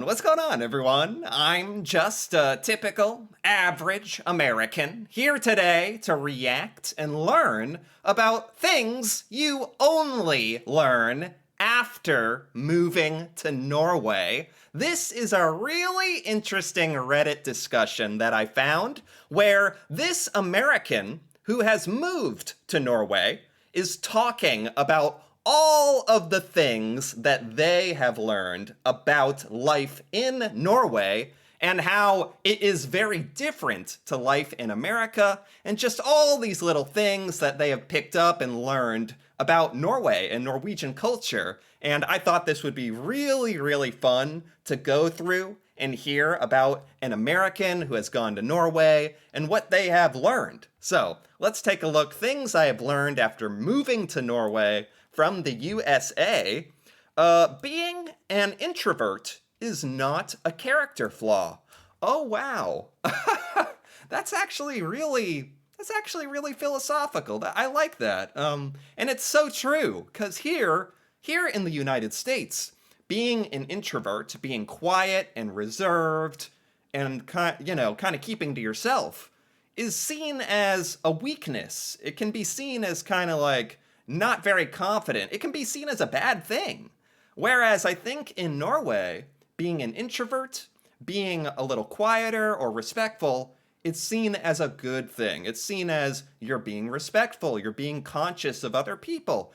What's going on, everyone? I'm just a typical, average American here today to react and learn about things you only learn after moving to Norway. This is a really interesting Reddit discussion that I found where this American who has moved to Norway is talking about all of the things that they have learned about life in Norway and how it is very different to life in America, and just all these little things that they have picked up and learned about Norway and Norwegian culture. And I thought this would be really, really fun to go through and hear about an American who has gone to Norway and what they have learned. So let's take a look. Things I have learned after moving to Norway from the USA. Being an introvert is not a character flaw. Oh wow. That's actually really philosophical. I like that. And it's so true, because here in the United States, being an introvert, being quiet and reserved and kind of keeping to yourself is seen as a weakness. It can be seen as kind of like not very confident. It can be seen as a bad thing. Whereas I think in Norway, being an introvert, being a little quieter or respectful, it's seen as a good thing. It's seen as you're being respectful, you're being conscious of other people.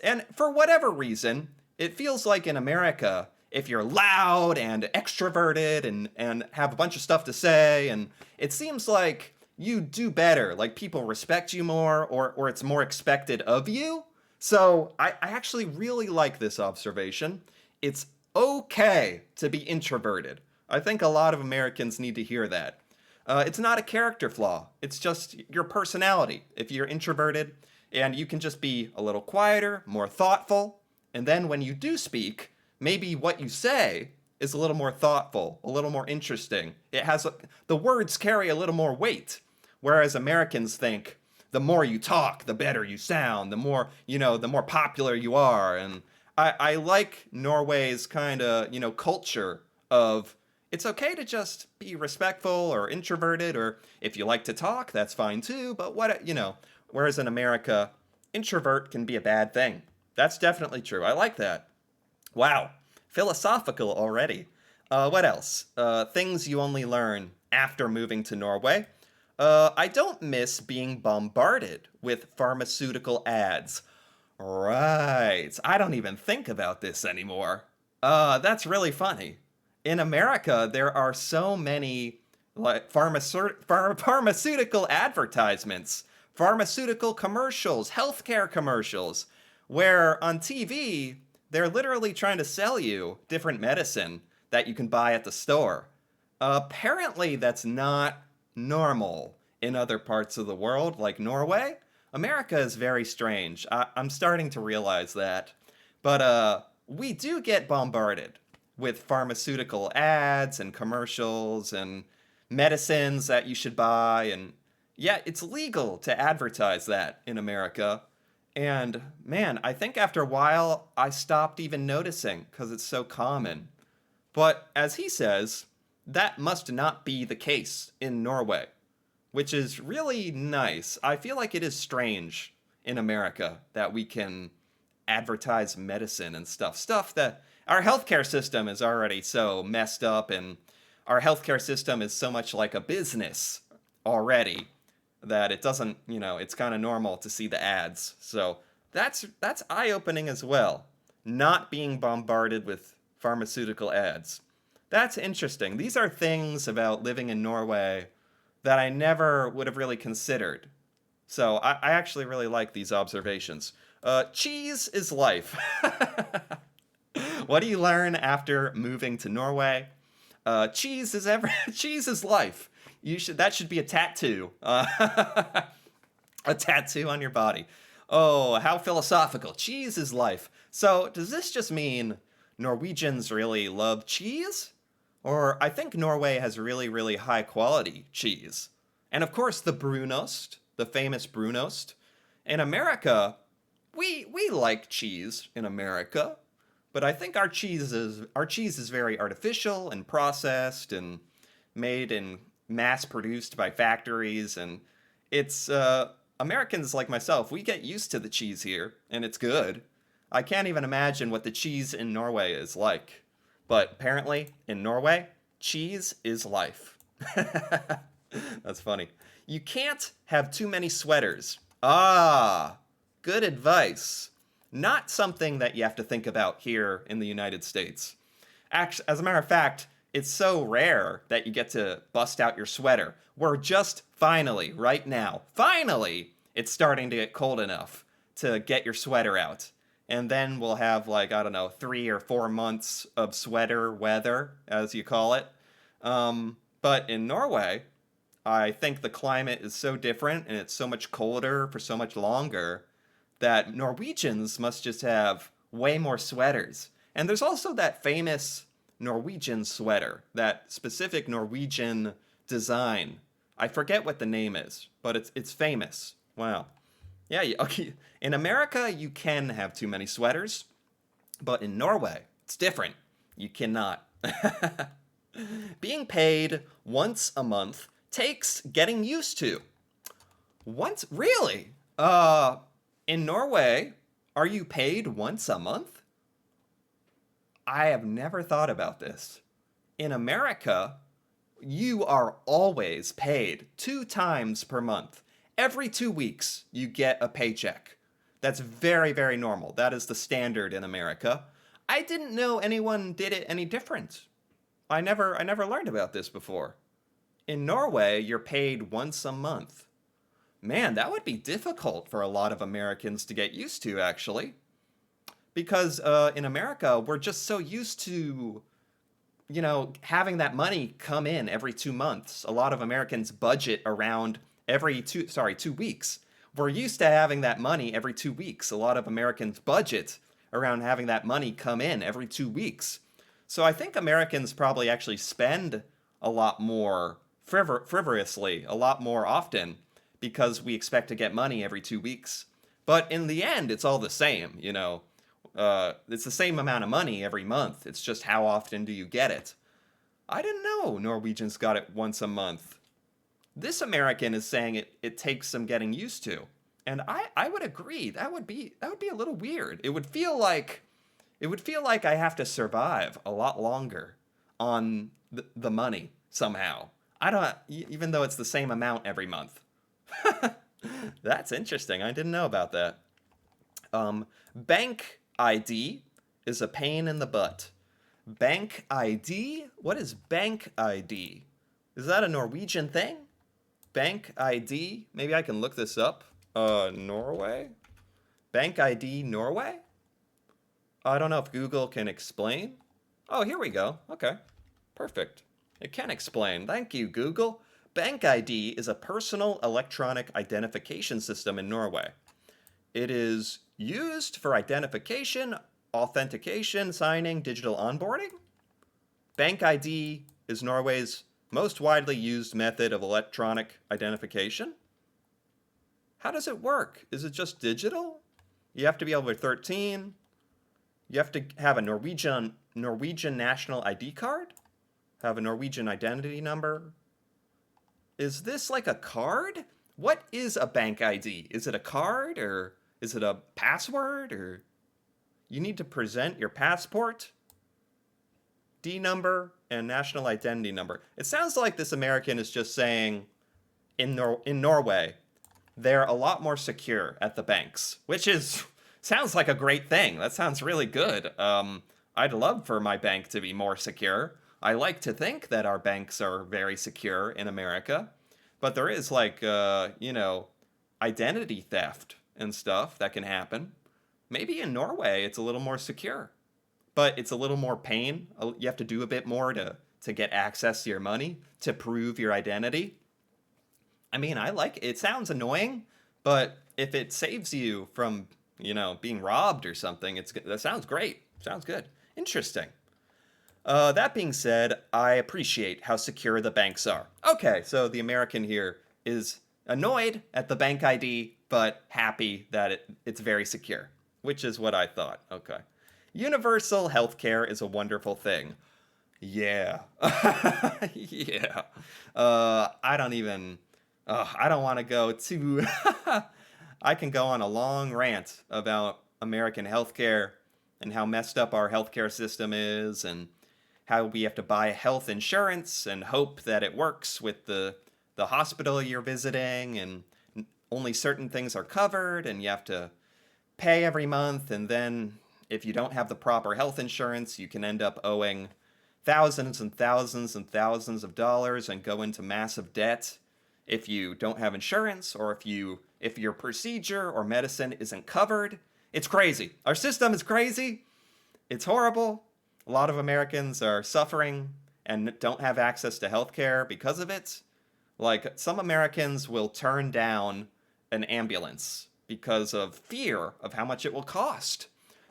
And for whatever reason, it feels like in America, if you're loud and extroverted and have a bunch of stuff to say, and it seems like you do better, like people respect you more, or it's more expected of you. So I actually really like this observation. It's okay to be introverted. I think a lot of Americans need to hear that. It's not a character flaw. It's just your personality. If you're introverted and you can just be a little quieter, more thoughtful, and then when you do speak, maybe what you say is a little more thoughtful, a little more interesting. The words carry a little more weight. Whereas Americans think the more you talk, the better you sound, the more popular you are. And I like Norway's kind of, culture of it's okay to just be respectful or introverted, or if you like to talk, that's fine too. But whereas in America, introvert can be a bad thing. That's definitely true. I like that. Wow. Philosophical already. What else? Things you only learn after moving to Norway. I don't miss being bombarded with pharmaceutical ads. Right. I don't even think about this anymore. That's really funny. In America, there are so many like pharmaceutical advertisements, pharmaceutical commercials, healthcare commercials, where on TV, they're literally trying to sell you different medicine that you can buy at the store. Apparently, that's not normal in other parts of the world, like Norway. America is very strange. I'm starting to realize that. But we do get bombarded with pharmaceutical ads and commercials and medicines that you should buy. And yeah, it's legal to advertise that in America. And man, I think after a while, I stopped even noticing because it's so common. But as he says, that must not be the case in Norway, which is really nice. I feel like it is strange in America that we can advertise medicine and stuff that our healthcare system is already so messed up, and our healthcare system is so much like a business already that it doesn't, it's kind of normal to see the ads. So that's eye-opening as well, not being bombarded with pharmaceutical ads. That's interesting. These are things about living in Norway that I never would have really considered. So I actually really like these observations. Cheese is life. What do you learn after moving to Norway? Cheese is life. That should be a tattoo. A tattoo on your body. Oh, how philosophical. Cheese is life. So does this just mean Norwegians really love cheese? Or I think Norway has really, really high quality cheese. And of course, the brunost, the famous brunost. In America, we like cheese in America, But I think our cheese is very artificial and processed and made and mass produced by factories, and it's Americans like myself, we get used to the cheese here, and it's good. I can't even imagine what the cheese in Norway is like. But apparently, in Norway, cheese is life. That's funny. You can't have too many sweaters. Ah, good advice. Not something that you have to think about here in the United States. Actually, as a matter of fact, it's so rare that you get to bust out your sweater. We're just finally, right now, finally, it's starting to get cold enough to get your sweater out. And then we'll have, like, I don't know, 3 or 4 months of sweater weather, as you call it. But in Norway, I think the climate is so different and it's so much colder for so much longer that Norwegians must just have way more sweaters. And there's also that famous Norwegian sweater, that specific Norwegian design. I forget what the name is, but it's famous. Wow. Yeah, okay. In America, you can have too many sweaters, but in Norway, it's different. You cannot. Being paid once a month takes getting used to. Once, really? In Norway, are you paid once a month? I have never thought about this. In America, you are always paid 2 times per month. Every 2 weeks, you get a paycheck. That's very, very normal. That is the standard in America. I didn't know anyone did it any different. I never learned about this before. In Norway, you're paid once a month. Man, that would be difficult for a lot of Americans to get used to, actually. Because in America, we're just so used to, having that money come in every 2 months. A lot of Americans budget around every 2 weeks. We're used to having that money every 2 weeks. A lot of Americans budget around having that money come in every 2 weeks. So I think Americans probably actually spend a lot more frivolously, a lot more often, because we expect to get money every 2 weeks. But in the end, it's all the same, it's the same amount of money every month. It's just how often do you get it? I didn't know Norwegians got it once a month. This American is saying it takes some getting used to. And I would agree. That would be a little weird. It would feel like I have to survive a lot longer on the money somehow. I don't even though it's the same amount every month. That's interesting. I didn't know about that. Bank ID is a pain in the butt. Bank ID? What is bank ID? Is that a Norwegian thing? Bank ID? Maybe I can look this up. Norway? Bank ID Norway? I don't know if Google can explain. Oh, here we go. Okay. Perfect. It can explain. Thank you, Google. Bank ID is a personal electronic identification system in Norway. It is used for identification, authentication, signing, digital onboarding. Bank ID is Norway's most widely used method of electronic identification. How does it work? Is it just digital? You have to be over 13. You have to have a Norwegian national ID card, have a Norwegian identity number. Is this like a card? What is a bank ID? Is it a card, or is it a password, or you need to present your passport, D number, and national identity number? It sounds like this American is just saying in Norway, they're a lot more secure at the banks, which sounds like a great thing. That sounds really good. I'd love for my bank to be more secure. I like to think that our banks are very secure in America, but there is identity theft and stuff that can happen. Maybe in Norway it's a little more secure, but it's a little more pain. You have to do a bit more to get access to your money, to prove your identity. I mean, I like it. It sounds annoying, but if it saves you from, being robbed or something, that sounds great. Sounds good. Interesting. That being said, I appreciate how secure the banks are. Okay, so the American here is annoyed at the bank ID, but happy that it's very secure, which is what I thought. Okay. Universal healthcare is a wonderful thing. Yeah. Yeah. I don't even. I don't want to go too. I can go on a long rant about American healthcare and how messed up our healthcare system is, and how we have to buy health insurance and hope that it works with the hospital you're visiting, and only certain things are covered, and you have to pay every month, and then if you don't have the proper health insurance, you can end up owing thousands and thousands and thousands of dollars and go into massive debt if you don't have insurance, or if your procedure or medicine isn't covered. It's crazy. Our system is crazy. It's horrible. A lot of Americans are suffering and don't have access to healthcare because of it. Like, some Americans will turn down an ambulance because of fear of how much it will cost.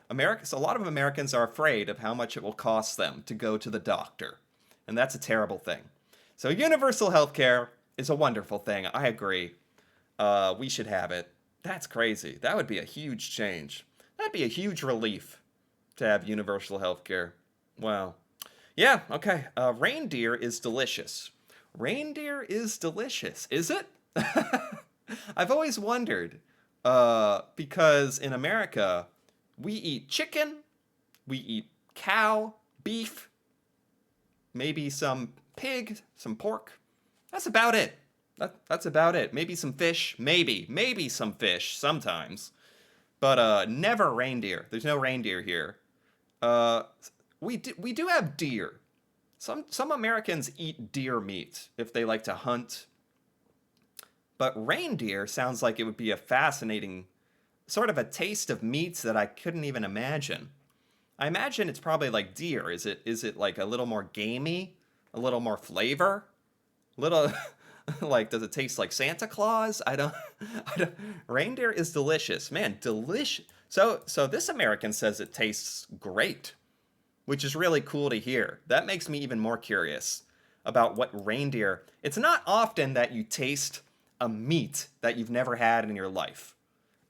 A lot of Americans are afraid of how much it will cost them to go to the doctor. And that's a terrible thing. So universal healthcare is a wonderful thing. I agree. We should have it. That's crazy. That would be a huge change. That'd be a huge relief to have universal healthcare. Wow. Yeah, okay. Reindeer is delicious. Reindeer is delicious, is it? I've always wondered, because in America, we eat chicken, we eat cow, beef, maybe some pig, some pork. That's about it. That's about it. Maybe some fish, maybe some fish sometimes, but never reindeer. There's no reindeer here. We do have deer. Some Americans eat deer meat if they like to hunt. But reindeer sounds like it would be a fascinating sort of a taste of meats that I couldn't even imagine. I imagine it's probably like deer. Is it like a little more gamey, a little more flavor, little like, does it taste like Santa Claus? I don't. Reindeer is delicious, man. Delicious. So this American says it tastes great, which is really cool to hear. That makes me even more curious about what reindeer. It's not often that you taste a meat that you've never had in your life,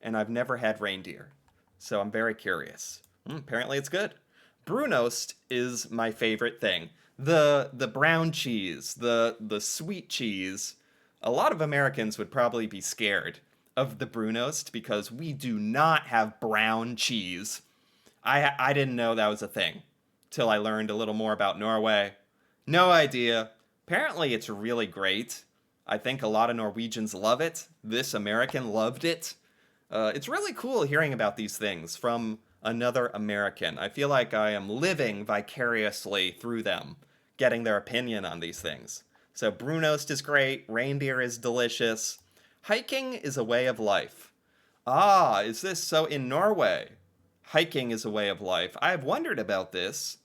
and I've never had reindeer, so I'm very curious. Apparently it's good. Brunost is my favorite thing. The brown cheese, the sweet cheese. A lot of Americans would probably be scared of the Brunost because we do not have brown cheese. I didn't know that was a thing till I learned a little more about Norway. No idea. Apparently it's really great. I think a lot of Norwegians love it. This American loved it. It's really cool hearing about these things from another American. I feel like I am living vicariously through them, getting their opinion on these things. So Brunost is great. Reindeer is delicious. Hiking is a way of life. Ah, is this so in Norway? Hiking is a way of life. I've wondered about this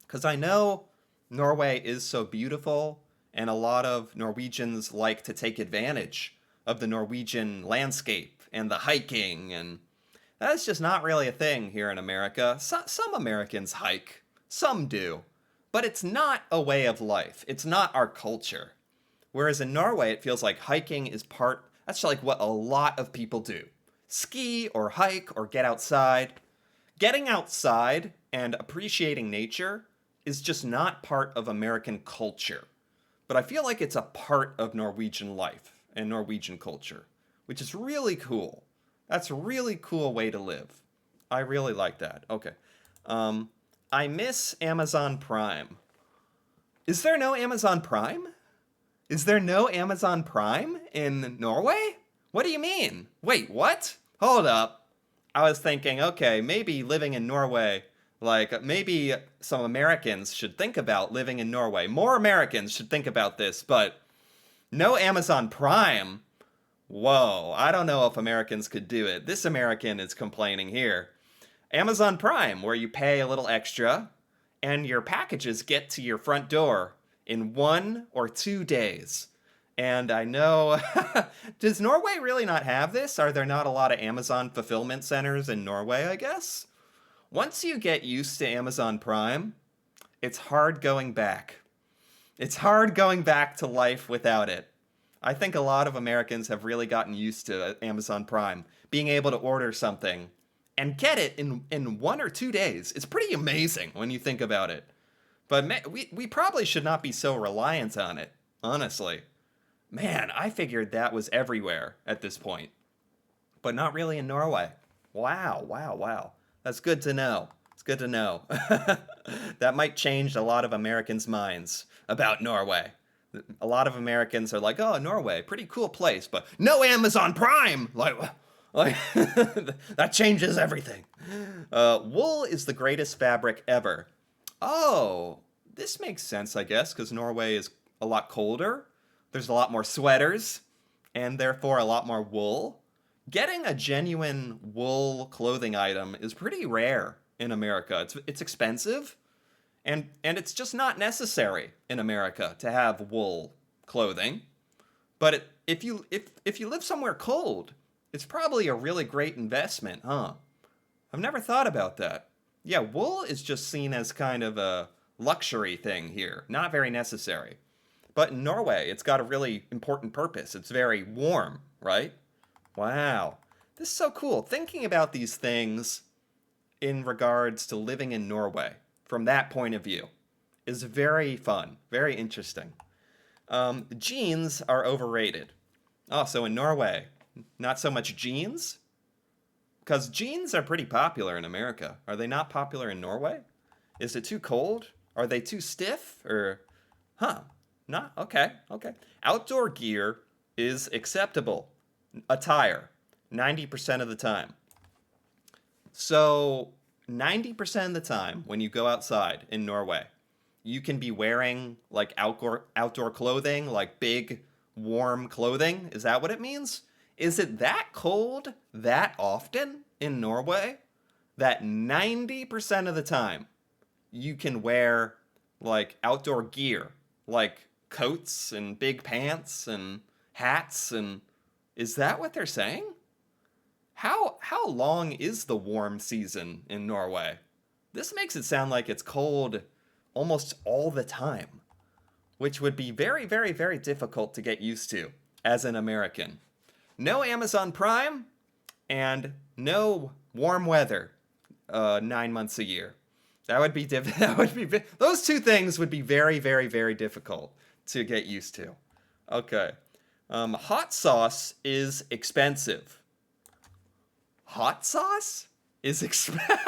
because I know Norway is so beautiful, and a lot of Norwegians like to take advantage of the Norwegian landscape and the hiking, and that's just not really a thing here in America. Some Americans hike, some do, but it's not a way of life. It's not our culture. Whereas in Norway, it feels like hiking is that's like what a lot of people do. Ski or hike or get outside. Getting outside and appreciating nature is just not part of American culture. But I feel like it's a part of Norwegian life and Norwegian culture, which is really cool. That's a really cool way to live. I really like that. Okay. I miss Amazon Prime. Is there no Amazon Prime? Is there no Amazon Prime in Norway? What do you mean? Wait, what? Hold up. I was thinking, okay, maybe living in Norway, like maybe some Americans should think about living in Norway. More Americans should think about this, but no Amazon Prime? Whoa, I don't know if Americans could do it. This American is complaining here. Amazon Prime, where you pay a little extra and your packages get to your front door in 1 or 2 days. And I know, does Norway really not have this? Are there not a lot of Amazon fulfillment centers in Norway, I guess? Once you get used to Amazon Prime, it's hard going back. It's hard going back to life without it. I think a lot of Americans have really gotten used to Amazon Prime, being able to order something and get it in 1 or 2 days. It's pretty amazing when you think about it. But we probably should not be so reliant on it, honestly. Man, I figured that was everywhere at this point, but not really in Norway. Wow, wow, wow. That's good to know. It's good to know. That might change a lot of Americans' minds about Norway. A lot of Americans are like, "Oh, Norway, pretty cool place, but no Amazon Prime." Like that changes everything. Wool is the greatest fabric ever. Oh, this makes sense, I guess, because Norway is a lot colder. There's a lot more sweaters, and therefore a lot more wool. Getting a genuine wool clothing item is pretty rare in America. It's expensive, and it's just not necessary in America to have wool clothing. But if you live somewhere cold, it's probably a really great investment, huh? I've never thought about that. Yeah, wool is just seen as kind of a luxury thing here, not very necessary. But in Norway, it's got a really important purpose. It's very warm, right? Wow. This is so cool. Thinking about these things in regards to living in Norway from that point of view is very fun, very interesting. Jeans are overrated. Oh, so in Norway, not so much jeans? Because jeans are pretty popular in America. Are they not popular in Norway? Is it too cold? Are they too stiff? Or, huh? Not okay. Okay. Outdoor gear is acceptable attire 90% of the time. So 90% of the time when you go outside in Norway, you can be wearing like outdoor clothing, like big warm clothing. Is that what it means? Is it that cold that often in Norway that 90% of the time you can wear like outdoor gear, like coats and big pants and hats? And is that what they're saying? How long is the warm season in Norway? This makes it sound like it's cold almost all the time, which would be very, very, very difficult to get used to as an American. No Amazon Prime and no warm weather 9 months a year. That would be that would be those two things would be very, very, very difficult to get used to. Okay. Hot sauce is expensive. Hot sauce is expensive?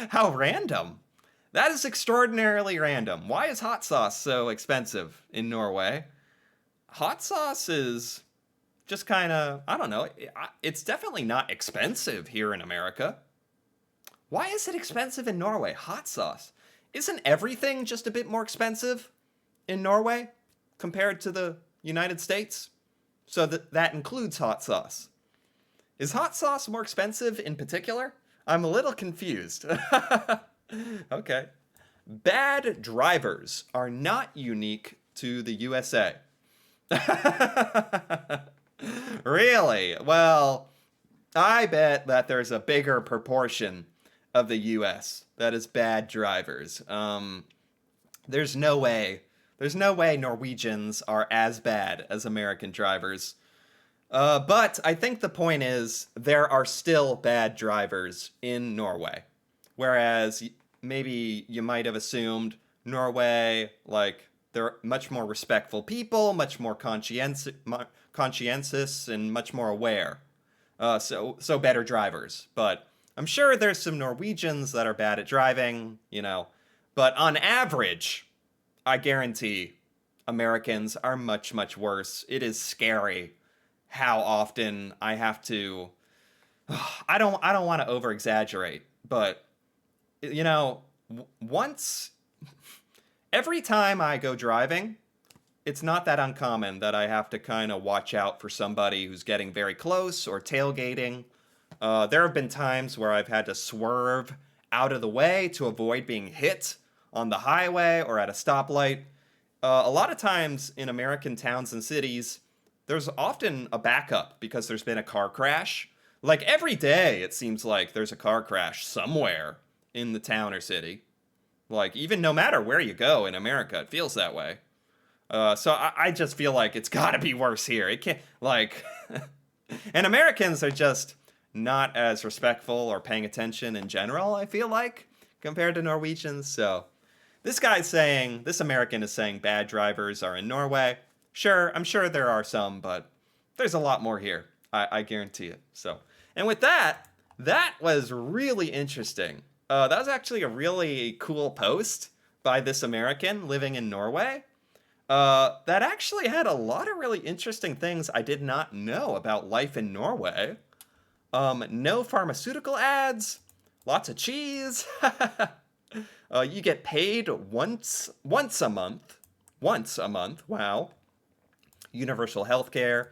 How random. That is extraordinarily random. Why is hot sauce so expensive in Norway? Hot sauce is just kind of, I don't know, it's definitely not expensive here in America. Why is it expensive in Norway? Hot sauce. Isn't everything just a bit more expensive in Norway compared to the United States? So that includes hot sauce. Is hot sauce more expensive in particular? I'm a little confused. Okay. Bad drivers are not unique to the USA. Really? Well, I bet that there's a bigger proportion of the US that is bad drivers. There's no way. There's no way Norwegians are as bad as American drivers. But I think the point is there are still bad drivers in Norway. Whereas maybe you might have assumed Norway, like, they're much more respectful people, much more conscientious and much more aware. So better drivers. But I'm sure there's some Norwegians that are bad at driving, you know. But on average, I guarantee Americans are much, much worse. It is scary how often I have to. I don't want to over exaggerate, but you know, once every time I go driving, it's not that uncommon that I have to kind of watch out for somebody who's getting very close or tailgating. There have been times where I've had to swerve out of the way to avoid being hit on the highway or at a stoplight. A lot of times in American towns and cities, there's often a backup because there's been a car crash. Like every day, it seems like there's a car crash somewhere in the town or city. Like even no matter where you go in America, it feels that way. So I just feel like it's got to be worse here. It can't like, and Americans are just not as respectful or paying attention in general, I feel like, compared to Norwegians. So this American is saying bad drivers are in Norway. Sure, I'm sure there are some, but there's a lot more here. I guarantee it. So, and with that, that was really interesting. That was actually a really cool post by this American living in Norway. That actually had a lot of really interesting things I did not know about life in Norway. No pharmaceutical ads, lots of cheese. You get paid once a month. Once a month. Wow. Universal healthcare.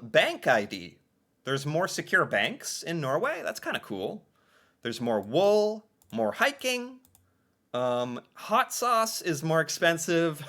Bank ID. There's more secure banks in Norway. That's kind of cool. There's more wool, more hiking. Hot sauce is more expensive.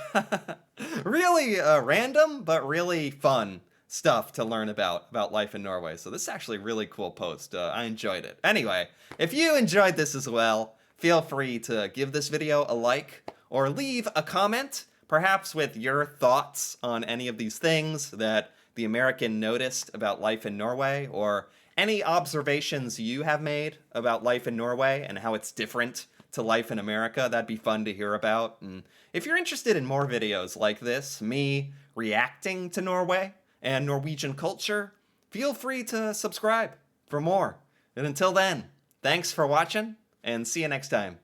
Really random, but really fun stuff to learn about life in Norway. So this is actually a really cool post. I enjoyed it. Anyway, if you enjoyed this as well, feel free to give this video a like or leave a comment, perhaps with your thoughts on any of these things that the American noticed about life in Norway, or any observations you have made about life in Norway and how it's different to life in America. That'd be fun to hear about. And if you're interested in more videos like this, me reacting to Norway and Norwegian culture, feel free to subscribe for more. And until then, thanks for watching, and see you next time.